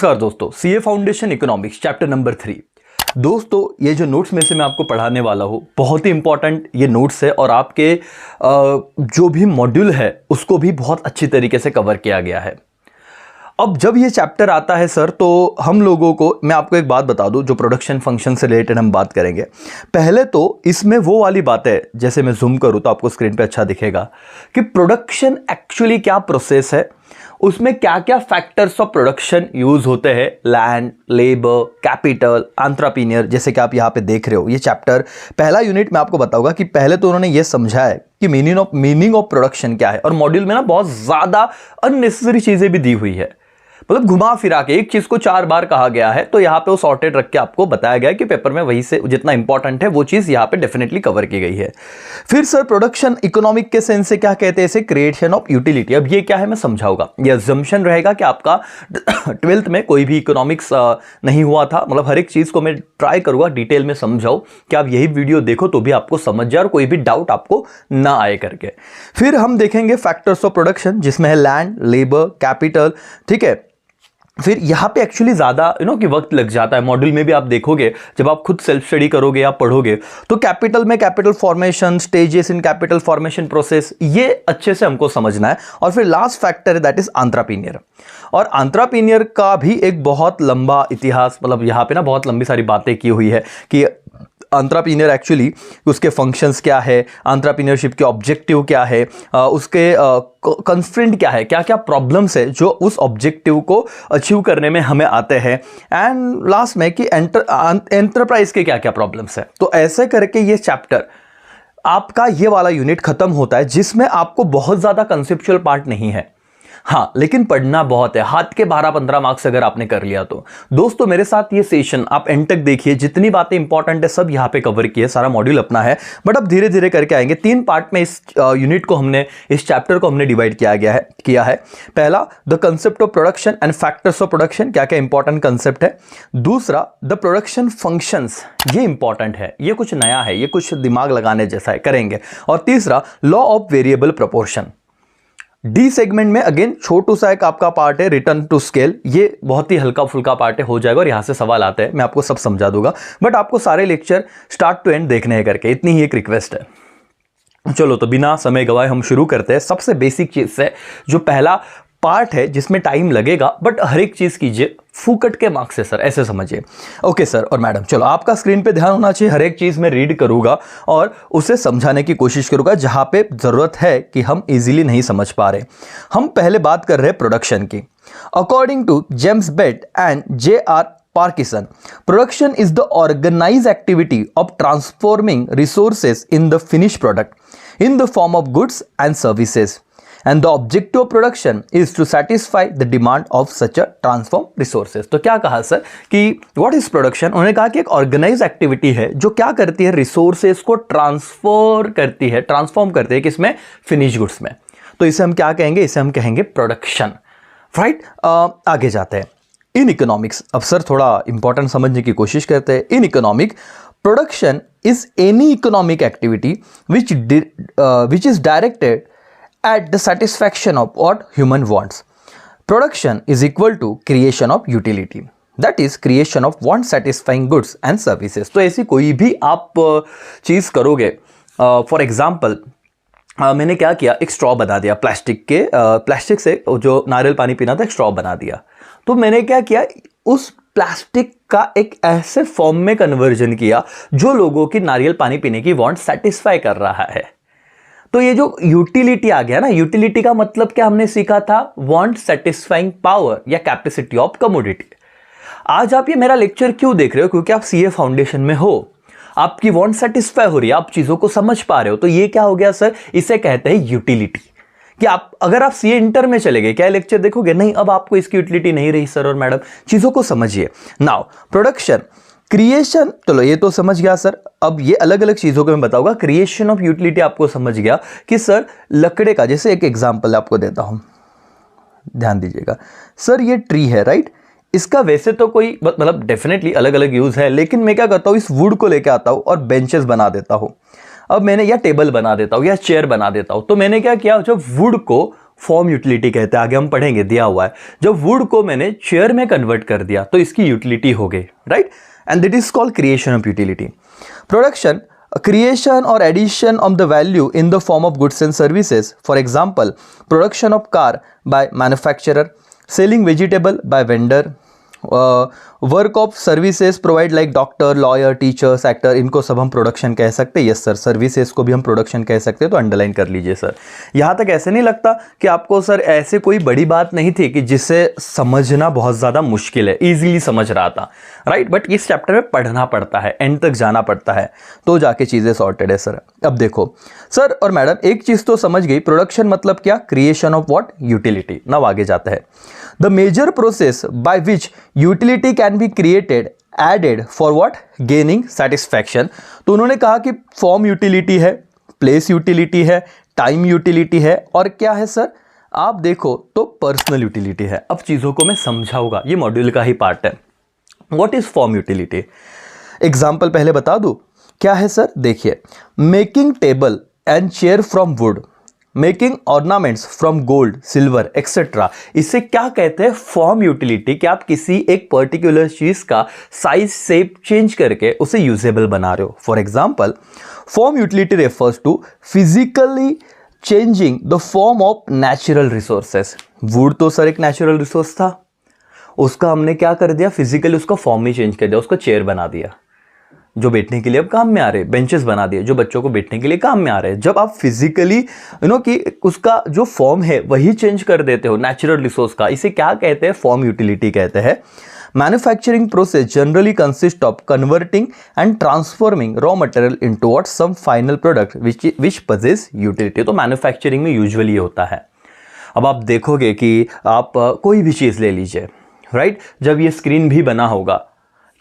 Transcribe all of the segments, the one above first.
नमस्कार दोस्तों, CA foundation economics chapter number 3। दोस्तों ये जो नोट्स में से मैं आपको पढ़ाने वाला हूँ बहुत ही इंपॉर्टेंट ये नोट्स है और आपके जो भी मॉड्यूल है उसको भी बहुत अच्छी तरीके से कवर किया गया है। अब जब ये चैप्टर आता है सर तो हम लोगों को, मैं आपको एक बात बता दूं, जो प्रोडक्शन फंक्शन से रिलेटेड हम बात करेंगे। पहले तो इसमें वो वाली बात है, जैसे मैं जूम करूं तो आपको स्क्रीन पे अच्छा दिखेगा कि प्रोडक्शन एक्चुअली क्या प्रोसेस है, उसमें क्या क्या फैक्टर्स ऑफ प्रोडक्शन यूज होते हैं, लैंड, लेबर, कैपिटल, एंटरप्रेन्योर, जैसे कि आप यहाँ पे देख रहे हो। ये चैप्टर पहला यूनिट में आपको बताऊंगा कि पहले तो उन्होंने ये समझा है कि मीनिंग ऑफ प्रोडक्शन क्या है, और मॉड्यूल में ना बहुत ज्यादा अननेसेसरी चीजें भी दी हुई है, मतलब घुमा फिरा के एक चीज को 4 बार कहा गया है। तो यहाँ पे वो सॉर्टेड रख के आपको बताया गया है कि पेपर में वही से जितना इंपॉर्टेंट है वो चीज यहाँ पे डेफिनेटली कवर की गई है। फिर सर प्रोडक्शन इकोनॉमिक के सेंस से क्या कहते हैं, इसे क्रिएशन ऑफ यूटिलिटी। अब ये क्या है मैं समझाऊंगा। ये अजम्पशन रहेगा कि आपका 12th में कोई भी इकोनॉमिक्स नहीं हुआ था, मतलब हर एक चीज को मैं ट्राई करूंगा डिटेल में समझाऊं कि आप यही वीडियो देखो तो भी आपको समझ जाए और कोई भी डाउट आपको ना आए करके। फिर हम देखेंगे फैक्टर्स ऑफ प्रोडक्शन, जिसमें है लैंड, लेबर, कैपिटल, ठीक है। फिर यहाँ पे एक्चुअली ज़्यादा कि वक्त लग जाता है। मॉड्यूल में भी आप देखोगे जब आप खुद सेल्फ स्टडी करोगे या पढ़ोगे तो कैपिटल में capital formation, stages in capital formation process, ये अच्छे से हमको समझना है। और फिर लास्ट फैक्टर है दैट इज एंटरप्रेन्योर। और एंटरप्रेन्योर का भी एक बहुत लंबा इतिहास, मतलब यहाँ पे ना बहुत लंबी सारी बातें की हुई है कि एंटरप्रेन्योर एक्चुअली उसके फंक्शंस क्या है, एंटरप्रेन्योरशिप के ऑब्जेक्टिव क्या है, उसके कंस्ट्रेंट क्या है, क्या क्या प्रॉब्लम्स है जो उस ऑब्जेक्टिव को अचीव करने में हमें आते हैं, एंड लास्ट में कि एंटरप्राइज के क्या क्या प्रॉब्लम्स है। तो ऐसे करके ये चैप्टर आपका ये वाला यूनिट खत्म होता है, जिसमें आपको बहुत ज्यादा कंसेप्चुअल पार्ट नहीं है, हाँ, लेकिन पढ़ना बहुत है। हाथ के 12-15 मार्क्स अगर आपने कर लिया तो दोस्तों मेरे साथ ये सेशन आप एंड तक देखिए, जितनी बातें इंपॉर्टेंट है सब यहाँ पे कवर की है, सारा मॉड्यूल अपना है। बट अब धीरे धीरे करके आएंगे। 3 पार्ट में इस यूनिट को हमने, इस चैप्टर को हमने डिवाइड किया है। पहला the concept of production and factors of production, क्या क्या इंपॉर्टेंट कंसेप्ट है। दूसरा द प्रोडक्शन फंक्शंस, ये इंपॉर्टेंट है, ये कुछ नया है, ये कुछ दिमाग लगाने जैसा है, करेंगे। और तीसरा law of variable proportion. D segment में अगेन छोटू सा एक आपका पार्ट है रिटर्न टू स्केल, ये बहुत ही हल्का फुल्का पार्ट है, हो जाएगा और यहां से सवाल आते हैं, मैं आपको सब समझा दूंगा। बट आपको सारे लेक्चर स्टार्ट टू एंड देखने हैं करके, इतनी ही एक रिक्वेस्ट है। चलो तो बिना समय गवाए हम शुरू करते हैं सबसे बेसिक चीज से, जो पहला पार्ट है जिसमें टाइम लगेगा, बट हर एक चीज कीजिए फूकट के मार्क्स है सर, ऐसे समझिए। ओके सर और मैडम, चलो आपका स्क्रीन पे ध्यान होना चाहिए, हर एक चीज में रीड करूंगा और उसे समझाने की कोशिश करूंगा जहां पे जरूरत है कि हम इजीली नहीं समझ पा रहे। हम पहले बात कर रहे हैं प्रोडक्शन की। According to James Bate and J.R. Parkinson, production is the organized activity of transforming resources in the finished product in the form of goods and services. And the objective of production is to satisfy the demand of such a transformed resources. तो क्या कहा sir कि what is production? उन्होंने कहा कि एक organized activity है जो क्या करती है, resources को ट्रांसफर करती है, ट्रांसफॉर्म करती है किसमें, फिनिश गुड्स में। तो इसे हम क्या कहेंगे, इसे हम कहेंगे प्रोडक्शन, राइट। आगे जाते हैं। इन इकोनॉमिक्स, अब सर थोड़ा इंपॉर्टेंट समझने की कोशिश करते हैं। In economic, production is any economic activity which is directed at the satisfaction of what human wants. Production is equal to creation of utility, that is creation of want satisfying goods and services. तो ऐसी कोई भी आप चीज करोगे, for example मैंने क्या किया, एक स्ट्रॉ बना दिया प्लास्टिक से जो नारियल पानी पीना था, एक स्ट्रॉ बना दिया। तो मैंने क्या किया, उस प्लास्टिक का एक ऐसे फॉर्म में कन्वर्जन किया जो लोगों की नारियल पानी पीने की वांट सेटिस्फाई कर रहा है। तो ये जो यूटिलिटी आ गया ना, यूटिलिटी का मतलब क्या हमने सीखा था, वांट सेटिस्फाइंग पावर या कैपेसिटी ऑफ कमोडिटी। आज आप ये मेरा लेक्चर क्यों देख रहे हो, क्योंकि आप सीए फाउंडेशन में हो, आपकी वांट सेटिस्फाई हो रही है, आप चीजों को समझ पा रहे हो। तो ये क्या हो गया सर, इसे कहते हैं यूटिलिटी। कि आप अगर आप सीए इंटर में चले गए, क्या लेक्चर देखोगे, नहीं, अब आपको इसकी यूटिलिटी नहीं रही सर और मैडम, चीजों को समझिए। नाउ प्रोडक्शन, क्रिएशन, चलो ये तो समझ गया सर। अब ये अलग अलग चीजों को मैं बताऊंगा। क्रिएशन ऑफ यूटिलिटी आपको समझ गया कि सर लकड़े का, जैसे एक एग्जांपल आपको देता हूं, ध्यान दीजिएगा सर, ये ट्री है, राइट। इसका वैसे तो कोई मतलब डेफिनेटली अलग अलग यूज है, लेकिन मैं क्या करता हूं, इस वुड को लेके आता हूं और बेंचेस बना देता हूं। अब मैंने या टेबल बना देता हूं या चेयर बना देता हूं। तो मैंने क्या किया, जब वुड को फॉर्म यूटिलिटी कहते हैं, आगे हम पढ़ेंगे, दिया हुआ है। जब वुड को मैंने चेयर में कन्वर्ट कर दिया तो इसकी यूटिलिटी हो गई, right, and that is called creation of utility. Production, creation or addition of the value in the form of goods and services. For example, production of car by manufacturer, selling vegetable by vendor, work of services provide like doctor, lawyer, teachers, actor, इनको सब हम production कह सकते हैं। Yes sir, services को भी हम production कह सकते हैं, तो अंडरलाइन कर लीजिए सर। यहाँ तक ऐसे नहीं लगता कि आपको सर ऐसे कोई बड़ी बात नहीं थी कि जिसे समझना बहुत ज़्यादा मुश्किल है, ईजिली समझ रहा था, राइट, बट इस चैप्टर में पढ़ना पड़ता है, एंड तक जाना पड़ता है, तो जाके चीज़ें सॉर्टेड है सर। अब देखो सर और मैडम, एक चीज़ तो समझ गई, प्रोडक्शन मतलब क्या, creation of what, utility. Now आगे जाता है, the major process by which utility can be created added for what, gaining satisfaction. तो उन्होंने कहा कि फॉर्म यूटिलिटी है, प्लेस यूटिलिटी है, टाइम यूटिलिटी है, और क्या है सर, आप देखो तो पर्सनल यूटिलिटी है। अब चीज़ों को मैं समझाऊंगा, ये मॉड्यूल का ही पार्ट है। What is form utility, example पहले बता दूं, क्या है सर, देखिए, making table and chair from would, making ornaments from gold, silver etcetera, इसे क्या कहते हैं, फॉर्म यूटिलिटी। कि आप किसी एक पर्टिकुलर चीज का साइज शेप चेंज करके उसे यूजेबल बना रहे हो। For example, form utility refers to physically changing the form of natural resources. Wood तो सर एक नेचुरल रिसोर्स था, उसका हमने क्या कर दिया, फिजिकली उसका फॉर्म ही चेंज कर दिया, उसको चेयर बना दिया जो बैठने के लिए अब काम में आ रहे, बेंचेस बना दिए जो बच्चों को बैठने के लिए काम में आ रहे हैं। जब आप फिजिकली कि उसका जो फॉर्म है वही चेंज कर देते हो नेचुरल रिसोर्स का, इसे क्या कहते हैं, फॉर्म यूटिलिटी कहते हैं। Manufacturing process generally consist of converting and transforming raw material into what some final product which possess utility. तो मैन्युफैक्चरिंग में यूजुअली होता है। अब आप देखोगे कि आप कोई भी चीज़ ले लीजिए, राइट, जब ये स्क्रीन भी बना होगा,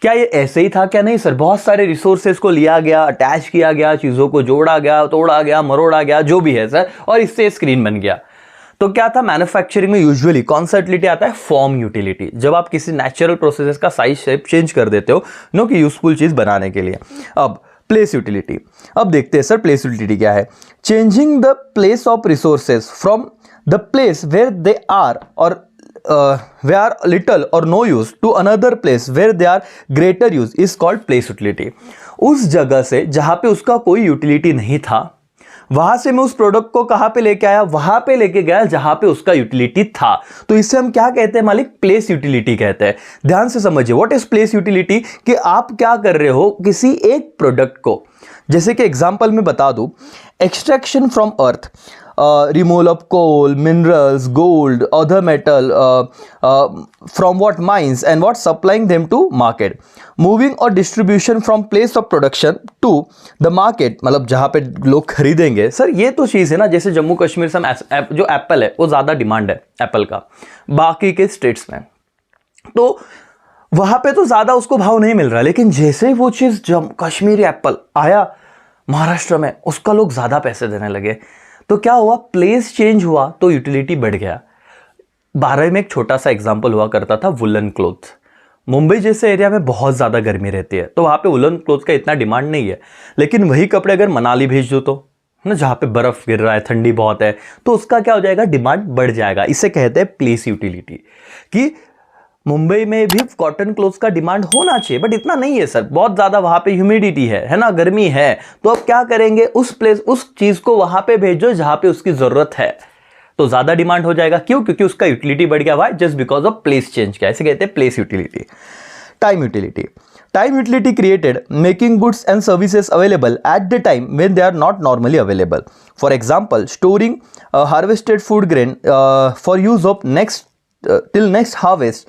क्या ये ऐसे ही था, क्या नहीं सर, बहुत सारे रिसोर्सेज को लिया गया, अटैच किया गया, चीज़ों को जोड़ा गया, तोड़ा गया, मरोड़ा गया, जो भी है सर, और इससे स्क्रीन बन गया। तो क्या था, मैन्युफैक्चरिंग में यूजुअली कौन सा यूटिलिटी आता है, फॉर्म यूटिलिटी। जब आप किसी नेचुरल प्रोसेस का साइज शेप चेंज कर देते हो कि यूजफुल चीज़ बनाने के लिए। अब प्लेस यूटिलिटी, अब देखते हैं सर प्लेस यूटिलिटी क्या है। Changing the place of resources from the place where they are और where are little or no use to another place where they are greater use is called place utility। उस जगह से जहां पे उसका कोई यूटिलिटी नहीं था, वहां से मैं उस प्रोडक्ट को कहां पे लेके आया, वहां पे लेके गया जहां पे उसका यूटिलिटी था। तो इसे हम क्या कहते हैं मालिक, प्लेस यूटिलिटी कहते हैं। ध्यान से समझिए, व्हाट इज प्लेस यूटिलिटी, कि आप क्या कर रहे हो, किसी एक प्रोडक्ट को, जैसे कि एग्जांपल में बता दूं, extraction from earth, removal of coal, minerals, gold, other metal from what mines and what supplying them to market, moving or distribution from place of production to the market, मतलब जहाँ पे लोग खरीदेंगे। सर ये तो चीज़ है ना, जैसे जम्मू कश्मीर से जो एप्पल है वो ज़्यादा डिमांड है एप्पल का बाकी के स्टेट्स में, तो वहाँ पे तो ज़्यादा उसको भाव नहीं मिल रहा, लेकिन जैसे वो चीज़ कश्मीरी एप्पल आया महाराष्ट्र में, उसका लोग ज़्यादा पैसे देने लगे। तो क्या हुआ, प्लेस चेंज हुआ तो यूटिलिटी बढ़ गया। 12 में एक छोटा सा एग्जांपल हुआ करता था, वुलन क्लोथ। मुंबई जैसे एरिया में बहुत ज़्यादा गर्मी रहती है, तो वहाँ पे वुलन क्लोथ का इतना डिमांड नहीं है, लेकिन वही कपड़े अगर मनाली भेज दो तो ना, जहाँ पे बर्फ़ गिर रहा है, ठंडी बहुत है, तो उसका क्या हो जाएगा, डिमांड बढ़ जाएगा। इसे कहते हैं प्लेस यूटिलिटी, कि मुंबई में भी कॉटन क्लोथ्स का डिमांड होना चाहिए, बट इतना नहीं है सर, बहुत ज़्यादा वहाँ पे ह्यूमिडिटी है ना, गर्मी है, तो अब क्या करेंगे, उस चीज़ को वहाँ पे भेजो जहाँ पे उसकी ज़रूरत है, तो ज़्यादा डिमांड हो जाएगा। क्यों, क्योंकि उसका यूटिलिटी बढ़ गया, why, just because of place change किया। इसे कहते हैं place utility. Time utility, time utility created making goods and services available at the time when they are not normally available. For example, storing harvested food grain for use of till next harvest.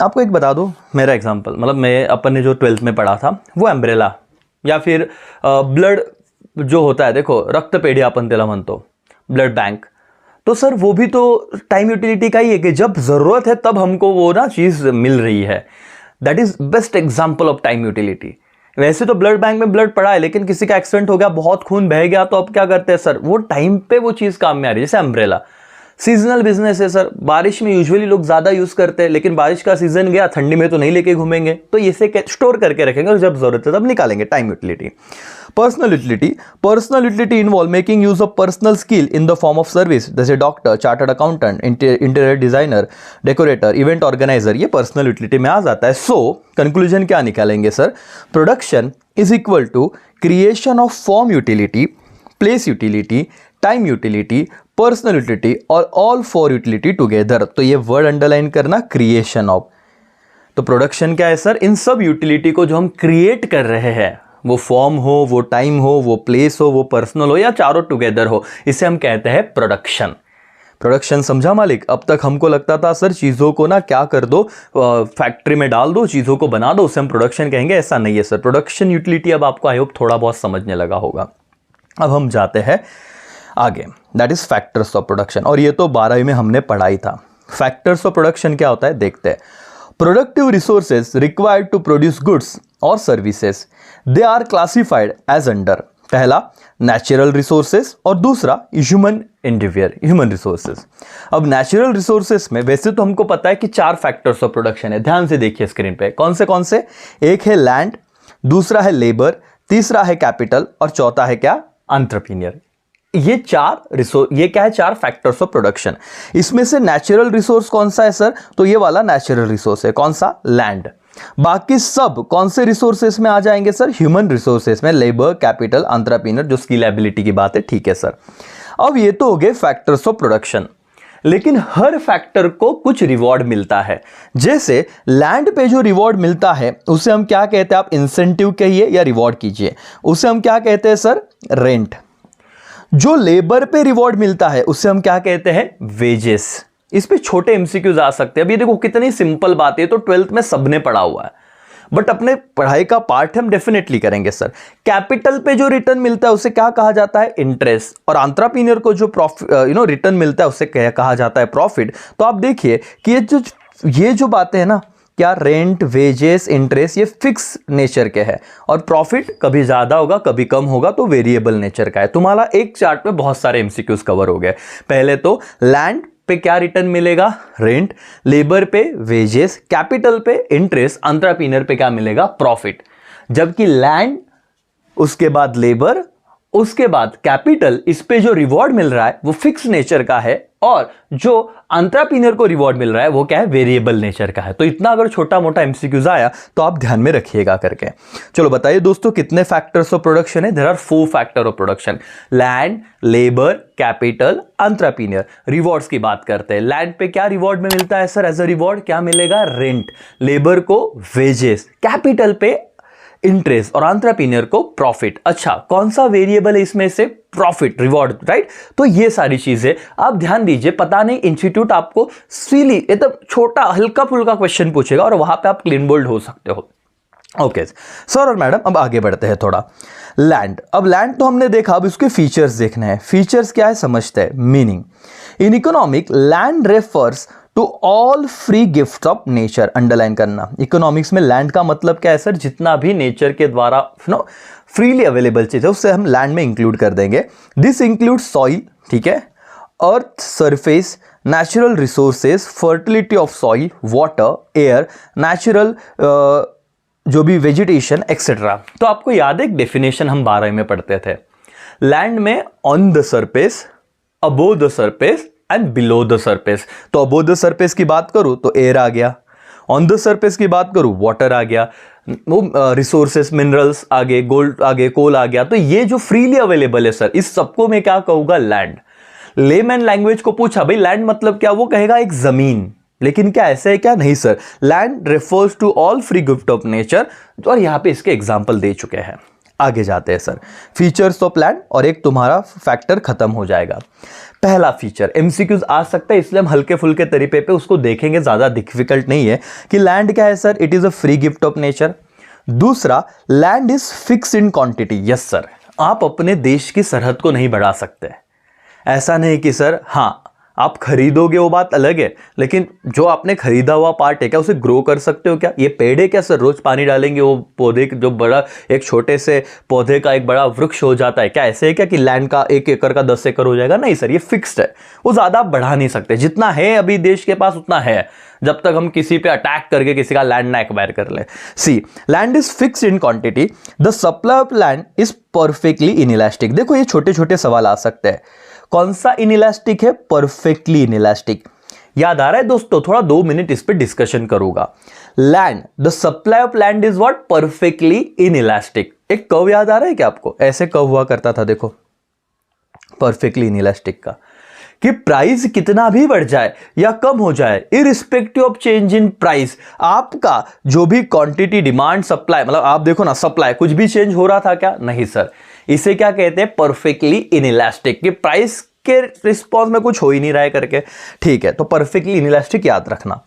आपको एक बता दो, मेरा example, मतलब मैं अपन ने जो 12th में पढ़ा था वो एम्ब्रेला या फिर ब्लड जो होता है, देखो रक्त पेढ़ी अपन त्याला म्हणतो, ब्लड बैंक, तो सर वो भी तो टाइम यूटिलिटी का ही है कि जब ज़रूरत है तब हमको वो ना चीज़ मिल रही है। That is best example of time utility. वैसे तो ब्लड बैंक में ब्लड पड़ा है, लेकिन किसी का एक्सीडेंट हो गया, बहुत खून बह गया, तो अब क्या करते हैं सर, वो टाइम पे वो चीज़ काम में आ रही है, जैसे एम्ब्रेला। सीजनल बिजनेस है सर, बारिश में यूजुअली लोग ज्यादा यूज करते हैं, लेकिन बारिश का सीजन गया, ठंडी में तो नहीं लेके घूमेंगे, तो इसे स्टोर करके रखेंगे और जब जरूरत है तब निकालेंगे। Time utility. Personal utility involve making use of personal skill in the form of service, जैसे doctor, chartered accountant, interior designer, decorator, event organiser, ये पर्सनल यूटिलिटी में आ जाता है। सो कंक्लूजन क्या निकालेंगे sir? Production is equal to creation of form utility, place utility, time utility, personal utility और all four utility together. तो ये वर्ड अंडरलाइन करना, क्रिएशन ऑफ। तो प्रोडक्शन क्या है सर? इन सब यूटिलिटी को जो हम क्रिएट कर रहे हैं, वो फॉर्म हो, वो टाइम हो, वो प्लेस हो, वो पर्सनल हो या चारों टुगेदर हो, इसे हम कहते हैं प्रोडक्शन। प्रोडक्शन समझा मालिक? अब तक हमको लगता था सर चीज़ों को ना क्या कर दो, फैक्ट्री में डाल दो, चीज़ों को बना दो, उसे हम प्रोडक्शन कहेंगे। ऐसा नहीं है सर। प्रोडक्शन यूटिलिटी अब आपको आई होप थोड़ा बहुत समझने लगा होगा। अब हम जाते हैं आगे, that is factors of production. और ये तो 12वीं में हमने पढ़ाई था। फैक्टर्स ऑफ प्रोडक्शन क्या होता है देखते हैं। Productive resources required to produce goods और services, they are classified as under, पहला नेचुरल रिसोर्सेज और दूसरा ह्यूमन रिसोर्सेज। अब नेचुरल रिसोर्सेज में वैसे तो हमको पता है कि 4 फैक्टर्स ऑफ प्रोडक्शन है। ध्यान से देखिए स्क्रीन पे, कौन से? एक है लैंड, दूसरा है लेबर, तीसरा है कैपिटल और चौथा है क्या? एंटरप्रेन्योर। ये क्या है? 4 फैक्टर्स ऑफ प्रोडक्शन। इसमें से नेचुरल रिसोर्स कौन सा है सर? तो ये वाला नेचुरल रिसोर्स है। कौन सा? लैंड। बाकी सब कौन से रिसोर्सेस में आ जाएंगे सर? ह्यूमन रिसोर्सेस में, लेबर, कैपिटल, एंटरप्रेन्योर, जो स्किल एबिलिटी की बात है। ठीक है सर। अब ये तो हो गए फैक्टर्स ऑफ प्रोडक्शन, लेकिन हर फैक्टर को कुछ रिवॉर्ड मिलता है। जैसे लैंड पे जो रिवॉर्ड मिलता है उसे हम क्या कहते हैं? आप इंसेंटिव कहिए या रिवॉर्ड कीजिए, उसे हम क्या कहते हैं सर? रेंट। जो लेबर पे रिवॉर्ड मिलता है उसे हम क्या कहते हैं? वेजेस। इस पे छोटे एमसीक्यूज आ सकते हैं। अब ये देखो कितनी सिंपल बात है, तो 12th में सबने पढ़ा हुआ है, बट अपने पढ़ाई का पार्ट हम डेफिनेटली करेंगे सर। कैपिटल पे जो रिटर्न मिलता है उसे क्या कहा जाता है? इंटरेस्ट। और एंटरप्रेन्योर को जो प्रॉफिट रिटर्न मिलता है उसे कहा जाता है प्रॉफिट। तो आप देखिए कि ये जो बातें हैं ना, क्या रेंट, वेजेस, इंटरेस्ट, ये फिक्स नेचर के है और प्रॉफिट कभी ज्यादा होगा कभी कम होगा, तो वेरिएबल नेचर का है। तुम्हारा एक चार्ट में बहुत सारे एमसीक्यूज कवर हो गए। पहले तो लैंड पे क्या रिटर्न मिलेगा? रेंट। लेबर पे वेजेस, कैपिटल पे इंटरेस्ट, एंटरप्रेन्योर पे क्या मिलेगा? प्रॉफिट। जबकि लैंड, उसके बाद लेबर, उसके बाद कैपिटल, इस पे जो रिवॉर्ड मिल रहा है वो फिक्स नेचर का है, और जो एंटरप्रेन्योर को रिवॉर्ड मिल रहा है वो क्या है? वेरिएबल नेचर का है। तो इतना अगर छोटा मोटा एमसीक्यूज आया तो आप ध्यान में रखिएगा करके। चलो बताइए दोस्तों, कितने फैक्टर्स ऑफ प्रोडक्शन है? There are 4 factor of production. Land, labour, capital, entrepreneur. Rewards की बात करते हैं। लैंड पे क्या रिवॉर्ड में मिलता है सर? एज अ रिवॉर्ड क्या मिलेगा? रेंट। लेबर को वेजेस, कैपिटल पे इंटरेस्ट और एंटरप्रेन्योर को प्रॉफिट। अच्छा, कौन सा वेरिएबल है इसमें से? Profit, reward, right. तो ये सारी चीजें आप ध्यान दीजिए। पता नहीं इंस्टीट्यूट आपको सिली एकदम छोटा हल्का फुल्का क्वेश्चन पूछेगा और वहां पे आप क्लीन बोल्ड हो सकते हो। ओके सर और मैडम, अब आगे बढ़ते हैं थोड़ा। लैंड, अब लैंड तो हमने देखा, अब इसके फीचर्स देखने हैं। फीचर्स क्या है समझते हैं। Meaning, in economic land refers to all free gift of nature. Underline करना। इकोनॉमिक्स में लैंड का मतलब क्या है सर? जितना भी नेचर के द्वारा फ्रीली अवेलेबल चीज है उससे हम लैंड में इंक्लूड कर देंगे। दिस इंक्लूड सॉइल, ठीक है, earth surface, natural resources, fertility of soil, water, air, natural जो भी वेजिटेशन एक्सेट्रा। तो आपको याद है एक डेफिनेशन हम 12 में पढ़ते थे, लैंड में on the surface, above the surface and below the surface. तो अबोव द सरफेस की बात करूं तो एयर आ गया, ऑन द सरफेस की बात करूं वाटर आ गया, रिसोर्सेस मिनरल्स आ गए, गोल्ड आ गए, कोल आ गया। तो ये जो फ्रीली अवेलेबल है सर, इस सबको मैं क्या कहूंगा? लैंड। लेमैन लैंग्वेज को पूछा भाई लैंड मतलब क्या, वो कहेगा एक जमीन। लेकिन क्या ऐसा है क्या? नहीं sir, land refers to all free gift of nature, और यहां पे इसके एग्जांपल दे चुके हैं। आगे जाते हैं सर, फीचर्स ऑफ लैंड, और एक तुम्हारा फैक्टर खत्म हो जाएगा। पहला फीचर, एमसीक्यूज आ सकता है इसलिए हम हल्के फुल्के तरीके पे उसको देखेंगे, ज्यादा डिफिकल्ट नहीं है। कि लैंड क्या है sir? It is a free gift of nature. दूसरा, land is fix in quantity. Yes sir, आप अपने देश की सरहद को नहीं बढ़ा सकते। ऐसा नहीं कि सर हाँ आप खरीदोगे वो बात अलग है, लेकिन जो आपने खरीदा हुआ पार्ट है क्या उसे ग्रो कर सकते हो क्या? ये पेड़ है क्या सर, रोज पानी डालेंगे वो पौधे जो बड़ा एक छोटे से पौधे का एक बड़ा वृक्ष हो जाता है क्या? ऐसे है क्या कि लैंड का 1 एकड़ का 10 एकड़ हो जाएगा? नहीं सर, ये फिक्स्ड है, वो ज्यादा आप बढ़ा नहीं सकते। जितना है अभी देश के पास उतना है, जब तक हम किसी पे अटैक करके किसी का लैंड ना एक्वायर कर ले। See, land is fixed in quantity, the supply of land is perfectly inelastic. देखो ये छोटे छोटे सवाल आ सकते हैं, कौन सा इनइलास्टिक है? Perfectly inelastic. याद आ रहा है दोस्तों? थोड़ा 2 मिनट इस पे डिस्कशन करूंगा। Land, the supply of land is what? Perfectly inelastic. एक कर्व याद आ रहा है क्या आपको? ऐसे कर्व हुआ करता था, देखो, परफेक्टली इनइलास्टिक का, कि प्राइस कितना भी बढ़ जाए या कम हो जाए, irrespective of change in price, आपका जो भी क्वांटिटी, डिमांड, सप्लाई, मतलब आप देखो ना, सप्लाई कुछ भी चेंज हो रहा था क्या? नहीं सर। इसे क्या कहते हैं? परफेक्टली इनइलास्टिक, कि प्राइस के रिस्पॉन्स में कुछ हो ही नहीं रहा है करके। ठीक है, तो परफेक्टली इनइलास्टिक याद रखना।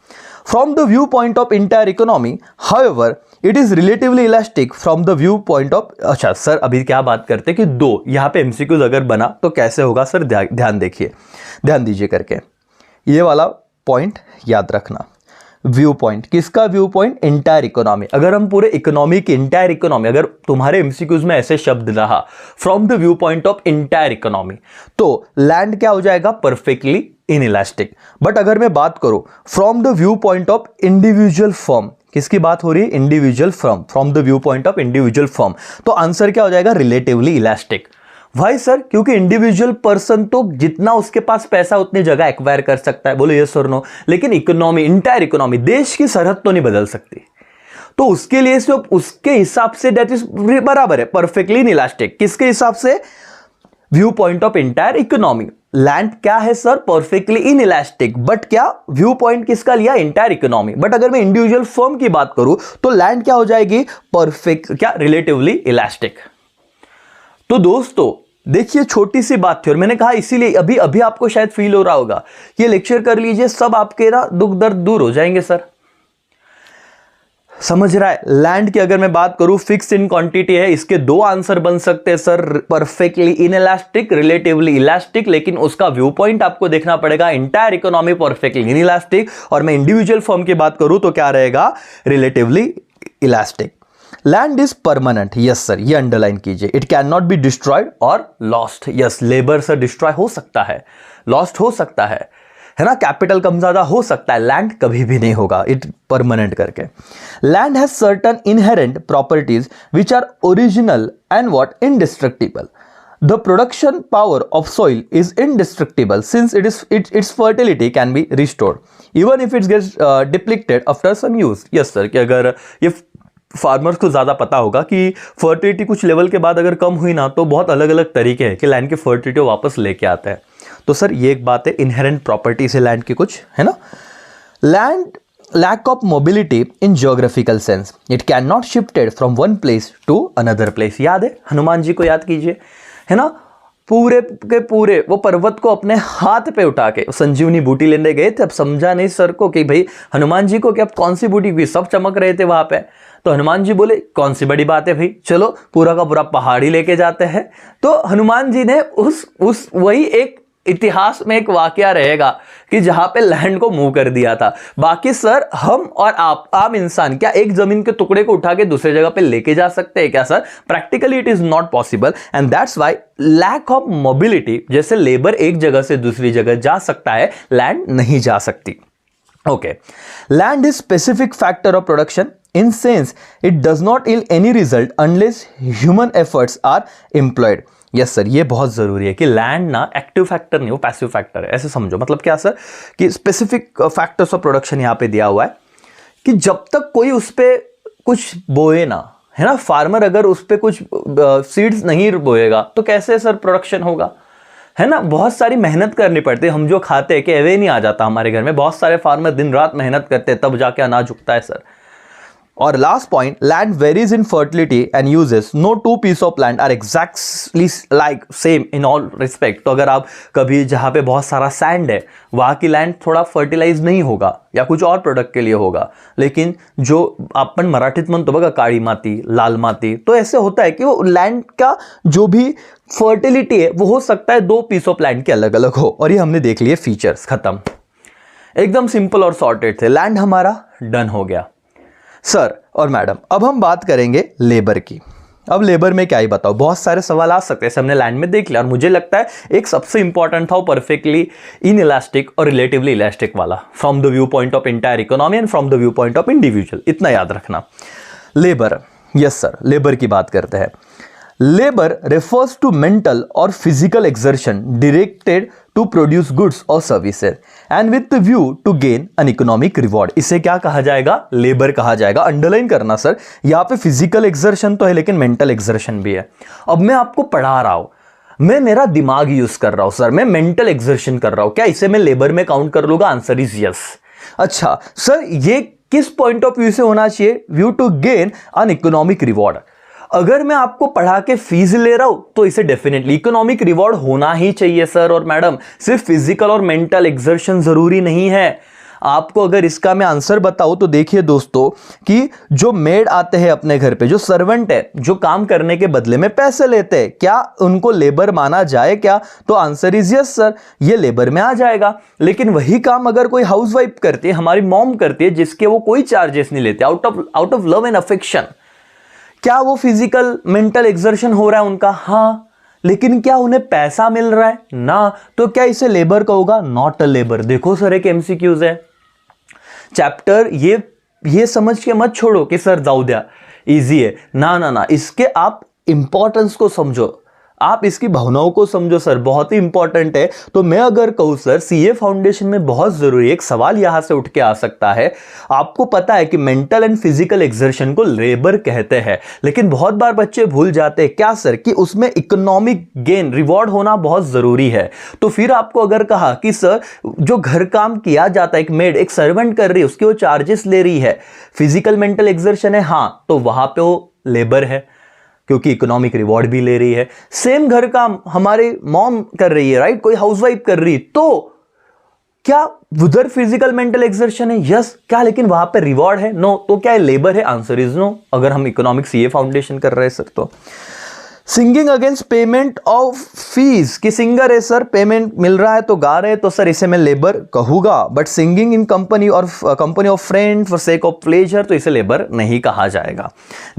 From the view point of entire economy, however, it is relatively elastic from the view point of. अच्छा सर, अभी क्या बात करते हैं कि दो, यहां पे एमसीक्यूज अगर बना तो कैसे होगा सर? ध्यान देखिए, ध्यान दीजिए करके, ये वाला पॉइंट याद रखना। व्यू पॉइंट, किसका व्यू पॉइंट? Entire economy. अगर हम पूरे इकोनॉमी की, इंटायर इकोनॉमी, अगर तुम्हारे एमसीक्यूज में ऐसे शब्द रहा, from the view point of entire economy, तो लैंड क्या हो जाएगा? Perfectly inelastic. बट अगर मैं बात करूं from the view point of individual firm, किसकी बात हो रही है? Individual firm, from the view point of individual firm, तो आंसर क्या हो जाएगा? Relatively elastic. भाई सर, क्योंकि इंडिविजुअल पर्सन तो जितना उसके पास पैसा उतनी जगह एक्वायर कर सकता है, बोलो यस और नो, लेकिन इकोनॉमी, इंटायर इकोनॉमी, देश की सरहद तो नहीं बदल सकती, तो उसके लिए सिर्फ उसके हिसाब से दैट इज बराबर है, परफेक्टली इनइलास्टिक। किसके हिसाब से? View point of entire economy. Land क्या है सर? परफेक्टली इनइलास्टिक, बट क्या व्यू पॉइंट किसका लिया? Entire economy. बट अगर मैं इंडिविजुअल फर्म की बात करूं तो लैंड क्या हो जाएगी? परफेक्ट, क्या? Relatively elastic. तो दोस्तों देखिए, छोटी सी बात थी और मैंने कहा इसीलिए अभी अभी आपको शायद फील हो रहा होगा, ये लेक्चर कर लीजिए, सब आपके ना दुख दर्द दूर हो जाएंगे सर। समझ रहा है? लैंड की अगर मैं बात करूं, फिक्स इन क्वांटिटी है, इसके 2 आंसर बन सकते हैं sir, perfectly inelastic, relatively elastic, लेकिन उसका व्यू पॉइंट आपको देखना पड़ेगा, इंटायर इकोनॉमी परफेक्टली इनइलास्टिक, और मैं इंडिविजुअल फर्म की बात करूं तो क्या रहेगा? Relatively elastic. Land is permanent, yes sir, ये अंडरलाइन कीजिए। It can not be destroyed और लॉस्ट, यस, लेबर से डिस्ट्रॉय हो सकता है, लॉस्ट हो सकता है ना, कैपिटल कम ज्यादा हो सकता है, लैंड कभी भी नहीं होगा, इट परमानेंट करके। Land has certain inherent properties which are original and what? Indestructible. The production power of soil is indestructible since its fertility can be restored even if it gets depleted after some use. Yes sir, कि अगर ये farmers को ज़्यादा पता होगा कि fertility कुछ level के बाद अगर कम हुई ना, तो बहुत अलग अलग तरीके हैं कि लैंड की फर्टिलिटी वापस लेके आता है। तो सर ये एक बात है, इनहेरेंट प्रॉपर्टी से लैंड की कुछ है ना। Land lack of mobility in geographical sense, it cannot shifted from one place to another place. याद है? हनुमान जी को याद कीजिए, है ना, पूरे के पूरे वो पर्वत को अपने हाथ पे उठा के संजीवनी बूटी लेने गए थे। अब समझा नहीं सर को कि भाई हनुमान जी को क्या कौन सी बूटी हुई, सब चमक रहे थे वहां पे, तो हनुमान जी बोले कौन सी बड़ी बात है भाई, चलो पूरा का पूरा पहाड़ी लेके जाते हैं। तो हनुमान जी ने उस वही एक इतिहास में एक वाकया रहेगा कि जहां पे लैंड को मूव कर दिया था। बाकी सर हम और आप आम इंसान क्या एक जमीन के टुकड़े को उठा के दूसरे जगह पे लेके जा सकते हैं क्या sir? Practically it is not possible and that's why lack of mobility, जैसे लेबर एक जगह से दूसरी जगह जा सकता है, लैंड नहीं जा सकती। Okay, land is specific factor of production in sense it does not yield any result unless human efforts are employed. Yes sir, ये बहुत जरूरी है कि लैंड ना एक्टिव फैक्टर नहीं, वो पैसिव फैक्टर है, ऐसे समझो। मतलब क्या सर कि स्पेसिफिक फैक्टर्स ऑफ प्रोडक्शन यहाँ पे दिया हुआ है कि जब तक कोई उस पर कुछ बोए ना, है ना, फार्मर अगर उस पर कुछ सीड्स नहीं बोएगा तो कैसे सर प्रोडक्शन होगा, है ना। बहुत सारी मेहनत करनी पड़ती है, हम जो खाते हैं कि एवे नहीं आ जाता हमारे घर में, बहुत सारे फार्मर दिन रात मेहनत करते हैं तब जाके अनाज उगता है सर। और last point, land varies in fertility and uses, no two piece of land are exactly like same in all respect. तो अगर आप कभी जहां पे बहुत सारा सैंड है वहां की लैंड थोड़ा फर्टिलाइज नहीं होगा या कुछ और प्रोडक्ट के लिए होगा, लेकिन जो आपण मराठीत म्हणतो बघा काळी माती, लाल माती, तो ऐसे होता है कि वो लैंड का जो भी फर्टिलिटी है वो हो सकता है दो पीस ऑफ लैंड के अलग अलग हो। और ये हमने देख लिए फीचर्स, खत्म, एकदम सिंपल और सॉर्टेड थे। लैंड हमारा डन हो गया। सर और मैडम, अब हम बात करेंगे लेबर की। अब लेबर में क्या ही बताओ, बहुत सारे सवाल आ सकते हैं। हमने लैंड में देख लिया और मुझे लगता है एक सबसे इंपॉर्टेंट था वो परफेक्टली इन इलास्टिक और रिलेटिवली इलास्टिक वाला, from the view point of entire economy and from the view point of individual. इतना याद रखना। लेबर, यस सर, लेबर की बात करते हैं। Labour refers to mental or physical exertion directed to produce goods or services and with the view to gain an economic reward। इसे क्या कहा जाएगा? लेबर कहा जाएगा। अंडरलाइन करना सर, यहाँ पे फिजिकल एक्सर्शन तो है लेकिन मेंटल एक्सर्शन भी है। अब मैं आपको पढ़ा रहा हूं, मैं मेरा दिमाग यूज कर रहा हूं सर, मैं मेंटल एक्सर्शन कर रहा हूं, क्या इसे मैं लेबर में काउंट कर लूंगा? Answer is yes. अच्छा सर, ये किस पॉइंट ऑफ व्यू से होना चाहिए? View to gain an economic reward. अगर मैं आपको पढ़ा के फीस ले रहा हूं तो इसे डेफिनेटली इकोनॉमिक रिवॉर्ड होना ही चाहिए सर और मैडम। सिर्फ फिजिकल और मेंटल एक्सर्शन जरूरी नहीं है। आपको अगर इसका मैं आंसर बताऊं तो देखिए दोस्तों कि जो मेड आते हैं अपने घर पे, जो सर्वेंट है, जो काम करने के बदले में पैसे लेते हैं, क्या उनको लेबर माना जाए क्या? तो आंसर इज यस सर, ये लेबर में आ जाएगा। लेकिन वही काम अगर कोई हाउसवाइफ करती है, हमारी मॉम करती है, जिसके वो कोई चार्जेस नहीं लेते, out of love and affection, क्या वो फिजिकल मेंटल एक्सर्शन हो रहा है उनका? हाँ, लेकिन क्या उन्हें पैसा मिल रहा है? ना। तो क्या इसे लेबर कहोगा? Not a labour. देखो सर, एक एमसीक्यूज है चैप्टर, ये समझ के मत छोड़ो कि सर जाऊ दिया इजी है, ना ना ना, इसके आप इंपॉर्टेंस को समझो, आप इसकी भावनाओं को समझो सर, बहुत ही इंपॉर्टेंट है। तो मैं अगर कहूं सर, सीए फाउंडेशन में बहुत जरूरी, एक सवाल यहां से उठ के आ सकता है, आपको पता है कि मेंटल एंड फिजिकल एक्सर्शन को लेबर कहते हैं, लेकिन बहुत बार बच्चे भूल जाते हैं क्या सर कि उसमें इकोनॉमिक गेन, रिवॉर्ड होना बहुत जरूरी है। तो फिर आपको अगर कहा कि सर जो घर काम किया जाता है, एक मेड, एक सर्वेंट कर रही है, उसके वो चार्जेस ले रही है, फिजिकल मेंटल एक्सर्शन है, हाँ, तो वहां पे वो लेबर है क्योंकि इकोनॉमिक रिवॉर्ड भी ले रही है। सेम घर काम हमारी मॉम कर रही है, राइट, कोई हाउसवाइफ कर रही है, तो क्या उधर फिजिकल मेंटल एक्सर्शन है? यस। क्या लेकिन वहां पे रिवॉर्ड है? नो। तो क्या है? लेबर है? आंसर इज नो, अगर हम इकोनॉमिक सीए फाउंडेशन कर रहे हैं सर। तो singing against payment of fees, कि सिंगर है सर, पेमेंट मिल रहा है तो गा रहे हैं, तो सर इसे मैं लेबर कहूंगा। बट सिंगिंग इन कंपनी और company of friend for sake of pleasure, तो इसे लेबर नहीं कहा जाएगा।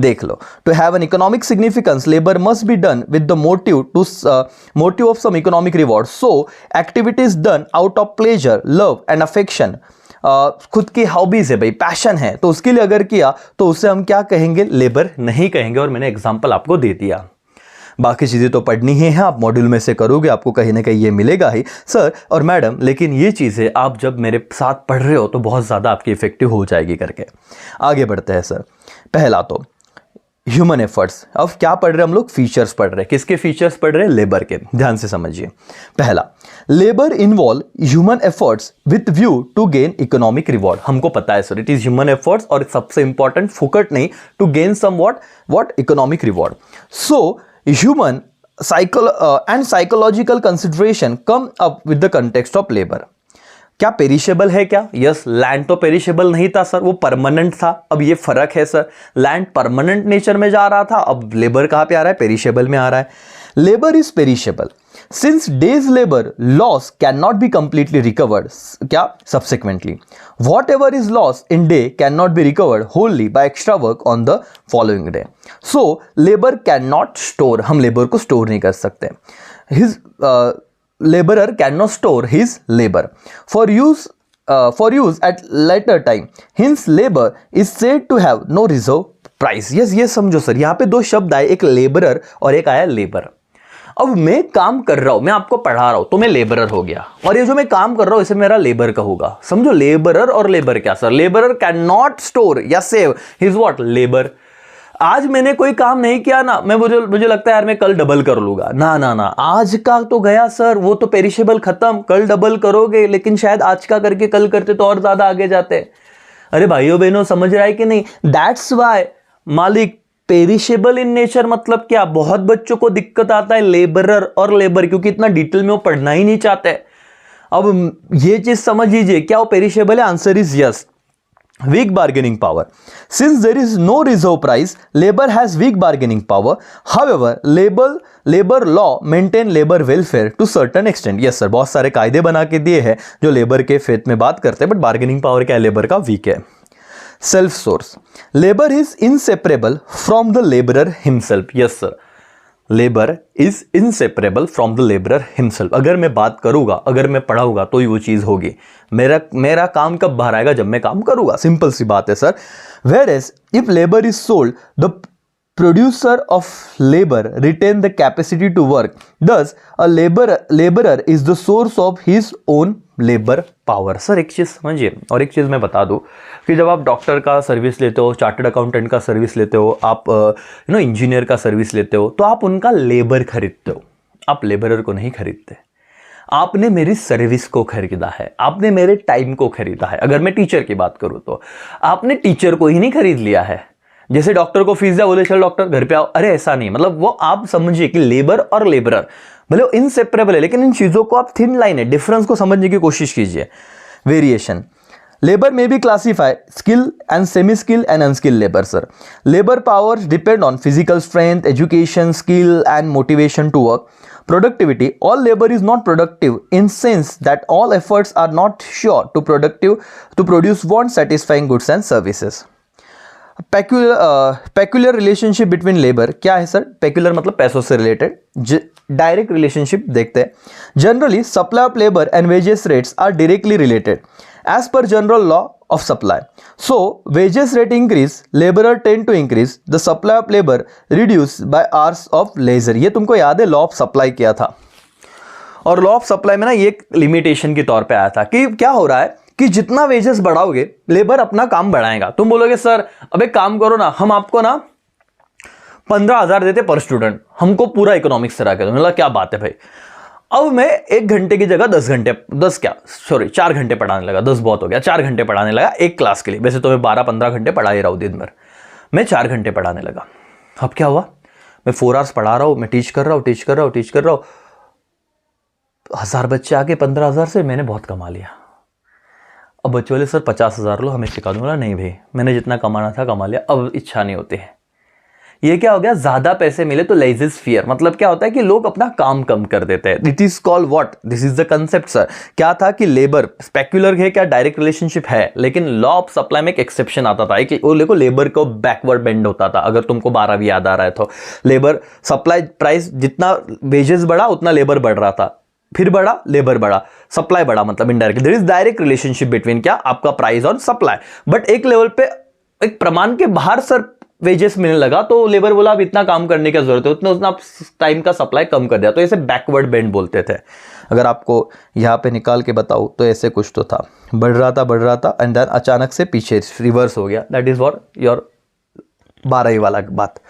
देख लो, to have an economic significance labour must be done with the motive of some economic reward. So activities done out of pleasure, love and affection, खुद की hobbies है भाई, पैशन है, तो उसके लिए अगर किया तो उसे हम क्या कहेंगे? लेबर नहीं कहेंगे। और मैंने एग्जाम्पल आपको दे दिया। बाकी चीज़ें तो पढ़नी ही है, आप मॉड्यूल में से करोगे, आपको कहीं ना कहीं ये मिलेगा ही सर और मैडम, लेकिन ये चीज़ें आप जब मेरे साथ पढ़ रहे हो तो बहुत ज़्यादा आपकी इफेक्टिव हो जाएगी करके। आगे बढ़ते हैं सर। पहला तो ह्यूमन एफर्ट्स। अब क्या पढ़ रहे हैं हम लोग? फीचर्स पढ़ रहे हैं। किसके फीचर्स पढ़ रहे हैं? लेबर के। ध्यान से समझिए। पहला, labour involve human efforts with view to gain economic reward. हमको पता है sir, it is human efforts, और सबसे इंपॉर्टेंट फुकट नहीं, to gain some what economic reward. So human and psychological consideration come up with the context of labour. क्या perishable है क्या? यस। लैंड तो पेरिशेबल नहीं था सर, वो परमानेंट था। अब ये फर्क है सर, लैंड परमानेंट नेचर में जा रहा था, अब लेबर कहां पे आ रहा है? पेरिशेबल में आ रहा है। Labour is perishable since days labour loss can not be completely recovered, क्या subsequently whatever is loss in day can not be recovered wholly by extra work on the following day. So labour can not store, हम labour को store नहीं कर सकते। His laborer cannot store his labor for use at later time, hence labor is said to have no reserve price। yes, ये समझो sir, यहाँ पे दो शब्द आए, एक लेबरर और एक आया लेबर। अब मैं काम कर रहा हूं, मैं आपको पढ़ा रहा हूं, तो मैं लेबरर हो गया, और ये जो मैं काम कर रहा हूं इसे मेरा लेबर कहूंगा। समझो, लेबरर और लेबर क्या sir? Labourer can not store या सेव हिज व्हाट? लेबर। आज मैंने कोई काम नहीं किया ना, मुझे लगता है यार मैं कल डबल कर लूंगा, ना ना ना, आज का तो गया सर, वो तो पेरिशेबल खत्म, कल डबल करोगे, लेकिन शायद आज का करके कल करते तो और ज्यादा आगे जाते। अरे भाइयों बहनों समझ रहा है कि नहीं? दैट्स वाई मालिक पेरिशेबल इन नेचर मतलब क्या? बहुत बच्चों को दिक्कत आता है लेबरर और लेबर, क्योंकि इतना डिटेल में वो पढ़ना ही नहीं चाहते। अब ये चीज समझ लीजिए, क्या वो पेरिशेबल है? Answer is yes. Weak bargaining power. Since there is no reserve price, labor has weak bargaining power. However, labor law maintain labor welfare to certain extent. Yes sir, बहुत सारे कायदे बना के दिए हैं जो लेबर के फेथ में बात करते हैं, बट बार्गेनिंग पावर क्या है लेबर का? वीक है। Self source, labour is inseparable from the labourer himself. Yes sir, labour is inseparable from the labourer himself. अगर मैं बात करूंगा, अगर मैं पढ़ाऊंगा तो ही वो चीज होगी। मेरा काम कब बाहर आएगा? जब मैं काम करूंगा। सिंपल सी बात है sir. Whereas if labour is sold, the producer of labor retain the capacity to work. Thus, a laborer is the source of his own labor power. Sir एक चीज समझिए, और एक चीज मैं बता दूं कि जब आप डॉक्टर का सर्विस लेते हो, चार्टर्ड अकाउंटेंट का सर्विस लेते हो, आप इंजीनियर का सर्विस लेते हो, तो आप उनका लेबर खरीदते हो, आप लेबरर को नहीं खरीदते। आपने मेरी सर्विस को खरीदा है, आपने मेरे टाइम को खरीदा है। अगर मैं टीचर की बात करूं तो आपने टीचर को ही नहीं खरीद लिया है। जैसे डॉक्टर को फीस दिया, बोले चल डॉक्टर घर पे आओ, अरे ऐसा नहीं। मतलब वो आप समझिए कि लेबर और लेबरर मतलब इनसेपरेबल है, लेकिन इन चीजों को आप थिन लाइन है, डिफरेंस को समझने की कोशिश कीजिए। Variation, labour may be classified skill and semi-skill and unskilled labor, sir. Labor powers depend on physical strength, education, skill and motivation to work. Productivity, all labor is not productive in sense that all efforts are not sure to produce want satisfying goods and services. Peculiar relationship between labour, क्या है sir? Peculiar मतलब पैसों से related, direct relationship देखते हैं। Generally supply of labour and wages rates are directly related as per general law of supply. So wages rate increase, labourer tend to increase, the supply of labour reduce by hours of leisure. ये तुमको याद है, law of supply किया था, और law of supply में ना ये एक लिमिटेशन के तौर पे आया था कि क्या हो रहा है कि जितना वेजेस बढ़ाओगे लेबर अपना काम बढ़ाएगा। तुम बोलोगे सर अब एक काम करो ना, हम आपको ना 15,000 देते पर स्टूडेंट, हमको पूरा इकोनॉमिक्स करा के दो। मतलब क्या बात है भाई, अब मैं 1 घंटे की जगह 4 घंटे पढ़ाने लगा। 10 बहुत हो गया, 4 घंटे पढ़ाने लगा एक क्लास के लिए। वैसे तो मैं 12-15 घंटे पढ़ा ही रहा हूं दिन भर, मैं 4 घंटे पढ़ाने लगा। अब क्या हुआ, मैं 4 आवर्स पढ़ा रहा हूं, मैं टीच कर रहा हूं। 1000 बच्चे आके 15,000 से मैंने बहुत कमा लिया। अब बच्चे वाले सर 50,000 लो, हमें सिखा दूंगा। नहीं भाई, मैंने जितना कमाना था कमा लिया, अब इच्छा नहीं होती है। ये क्या हो गया, ज्यादा पैसे मिले तो लेजिस फियर, मतलब क्या होता है कि लोग अपना काम कम कर देते हैं। It is called what, this is the concept sir. क्या था कि लेबर स्पेक्युलर है, क्या डायरेक्ट रिलेशनशिप है, लेकिन लॉ ऑफ सप्लाई में एक एक्सेप्शन आता था कि वो देखो लेबर को बैकवर्ड बेंड होता था। अगर तुमको 12वीं याद आ रहा है तो लेबर सप्लाई प्राइस, जितना वेजेस बढ़ा उतना लेबर बढ़ रहा था, फिर बढ़ा लेबर बढ़ा, सप्लाई बढ़ा, मतलब indirect. There is direct relationship between क्या, आपका प्राइस और सप्लाई। बट एक लेवल पे, एक प्रमाण के बाहर सर वेजेस मिलने लगा, तो लेबर बोला अब इतना काम करने की जरूरत है, उतना आप टाइम का सप्लाई कम कर दिया, तो इसे बैकवर्ड बेंड बोलते थे। अगर आपको यहां पे निकाल के बताऊं तो ऐसे कुछ तो था, बढ़ रहा था एंड देन अचानक से पीछे रिवर्स हो गया। दैट इज व्हाट योर 12वीं वाला बात।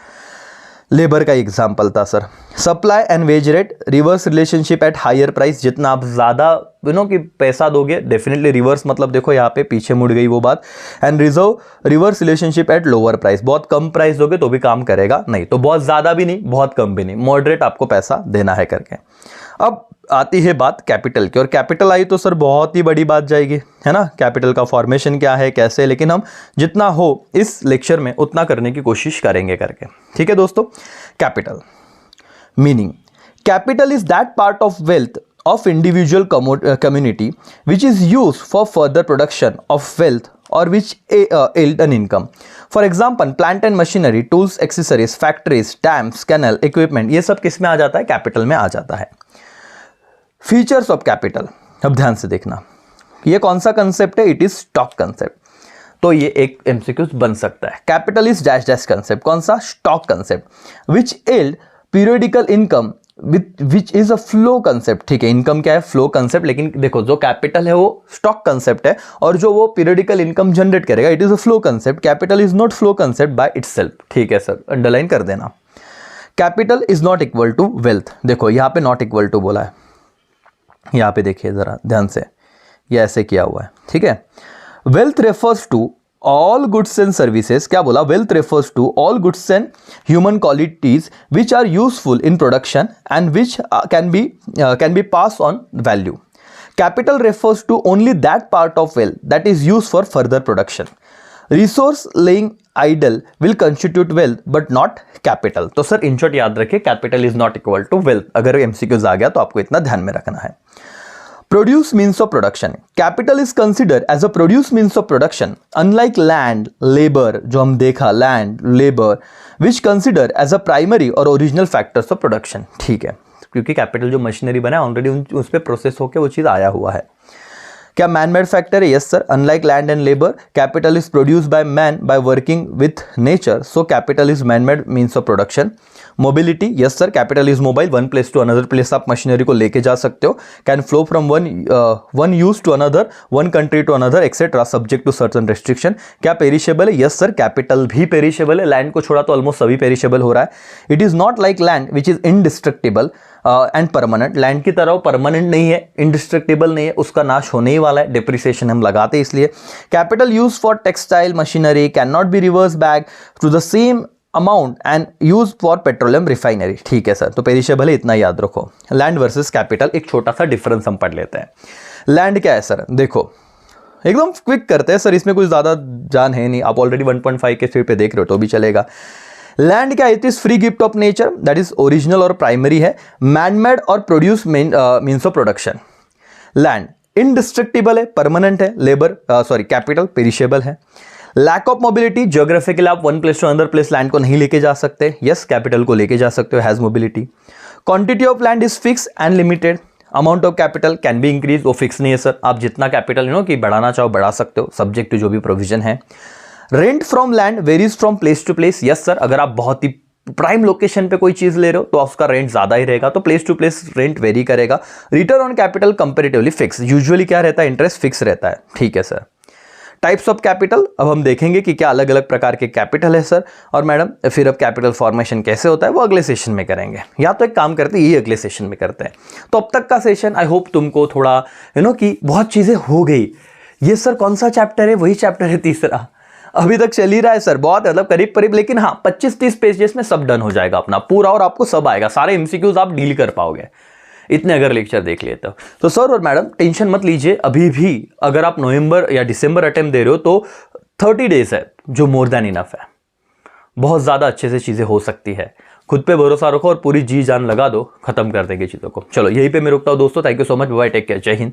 लेबर का एग्जाम्पल था sir. Supply and wage rate, reverse relationship at higher price, जितना आप ज्यादा कि पैसा दोगे डेफिनेटली रिवर्स, मतलब देखो यहाँ पे पीछे मुड़ गई वो बात। And reverse relationship at lower price, बहुत कम प्राइस दोगे तो भी काम करेगा नहीं, तो बहुत ज्यादा भी नहीं बहुत कम भी नहीं, मॉडरेट आपको पैसा देना है करके। अब आती है बात कैपिटल की, और कैपिटल आई तो सर बहुत ही बड़ी बात जाएगी, है ना। कैपिटल का फॉर्मेशन क्या है, कैसे, लेकिन हम जितना हो इस लेक्चर में उतना करने की कोशिश करेंगे करके, ठीक है दोस्तों। Capital meaning, capital is that part of wealth of individual community which is used for further production of wealth or which yield an income. For example, plant and machinery, tools, accessories, factories, dams, canal, equipment, ये सब किस में आ जाता है, capital में आ जाता है। फीचर्स ऑफ कैपिटल, अब ध्यान से देखना, ये कौन सा कंसेप्ट है, इट इज स्टॉक कंसेप्ट। तो ये एक एमसीक्यू बन सकता है। Capital is dash dash concept, कौन सा, stock concept, which yield periodical income which is a flow concept. ठीक है, इनकम क्या है, फ्लो कंसेप्ट, लेकिन देखो जो कैपिटल है वो स्टॉक कंसेप्ट है, और जो वो पीरियडिकल इनकम जनरेट करेगा it is a flow concept. Capital is not flow concept by itself. ठीक है सर, अंडरलाइन कर देना। Capital is not equal to wealth, देखो यहां पे नॉट इक्वल टू बोला है, यहां पे देखिए जरा ध्यान से, ये ऐसे किया हुआ है, ठीक है। Wealth refers to all goods and services, क्या बोला, wealth refers to all goods and human qualities which are useful in production and which can be passed on value. Capital refers to only that part of wealth that is used for further production. Resource laying idle will constitute wealth but not capital. तो sir in short याद रखिए, capital is not equal to wealth. अगर MCQs आ गया तो आपको इतना ध्यान में रखना है. Produce means of production. Capital is considered as a produce means of production, unlike land, labor, जो हम देखा land, labor, which consider as a primary or original factors of production. ठीक है, क्योंकि कैपिटल जो मशीनरी बना है ऑलरेडी उस पर प्रोसेस होकर वो चीज़ आया हुआ है. क्या मैन मेड फैक्टर है? Yes sir. Unlike land and labour, capital is produce by man by working with nature, so capital is man made means of production. Mobility, yes sir. Capital is mobile, one place to another place आप machinery को लेके जा सकते हो. Can flow from one use to another, one country to another etcetera, subject to certain restriction. क्या perishable है? Yes sir. Capital भी perishable है. लैंड को छोड़ा तो ऑलमोस्ट सभी पेरिशेबल हो रहा है. It is not like land which is indestructible and permanent. Land की तरह परमानेंट नहीं है, इंडिस्ट्रक्टिबल नहीं है, उसका नाश होने ही वाला है. डिप्रिसिएशन हम लगाते हैं इसलिए. Capital use for textile machinery can not be reverse back to the same amount and use for petroleum refinery. ठीक है सर. तो पेरिशेबल है, इतना याद रखो. लैंड वर्सेस कैपिटल, एक छोटा सा डिफरेंस हम पढ़ लेते हैं. लैंड क्या है सर? देखो एकदम क्विक करते हैं सर, इसमें कुछ ज़्यादा जान है नहीं. आप ऑलरेडी 1.5 के स्पीड पे देख रहे हो तो भी चलेगा. लैंड क्या है? It is free gift of nature, that is original और प्राइमरी है. मैन मेड और produce means of production. Land indestructible है, परमानेंट है. लेबर कैपिटल पेरिशेबल है. लैक ऑफ मोबिलिटी, ज्योग्राफिकली आप one place to another place land को नहीं लेके जा सकते. यस, कैपिटल को लेके जा सकते हो, has mobility. Quantity of land is fix and limited. Amount of capital can be increase, वो फिक्स नहीं है सर. आप जितना कैपिटल कि बढ़ाना चाहो बढ़ा सकते हो, सब्जेक्ट टू जो भी प्रोविजन है. Rent from land varies from place to place. Yes sir. अगर आप बहुत ही प्राइम लोकेशन पे कोई चीज ले रहे हो तो उसका रेंट ज्यादा ही रहेगा, तो place to place rent vary करेगा. Return on capital comparatively fix. Usually क्या रहता है? इंटरेस्ट फिक्स रहता है. ठीक है सर. टाइप्स ऑफ कैपिटल, अब हम देखेंगे कि क्या अलग अलग प्रकार के कैपिटल है सर. और मैडम फिर अब कैपिटल फॉर्मेशन कैसे होता है वो अगले सेशन में करेंगे, या तो एक काम करते हैं ये अगले सेशन में करते हैं. तो अब तक का सेशन आई होप तुमको थोड़ा कि बहुत चीजें हो गई. ये सर कौन सा चैप्टर है? वही चैप्टर है तीसरा, अभी तक चल ही रहा है सर. बहुत मतलब करीब करीब, लेकिन हाँ 25-30 पेजेस में सब डन हो जाएगा अपना पूरा, और आपको सब आएगा, सारे एमसीक्यूज आप डील कर पाओगे इतने अगर लेक्चर देख लेते हो तो. सर और मैडम टेंशन मत लीजिए, अभी भी अगर आप नवंबर या दिसंबर अटेम्प्ट दे रहे हो तो 30 डेज है, जो मोर देन इनफ है. बहुत ज़्यादा अच्छे से चीज़ें हो सकती है. खुद पे भरोसा रखो और पूरी जी जान लगा दो, खत्म कर देंगे चीज़ों को. चलो यहीं पे मैं रुकता हूँ दोस्तों. Thank you so much. Bye, take care. जय हिंद.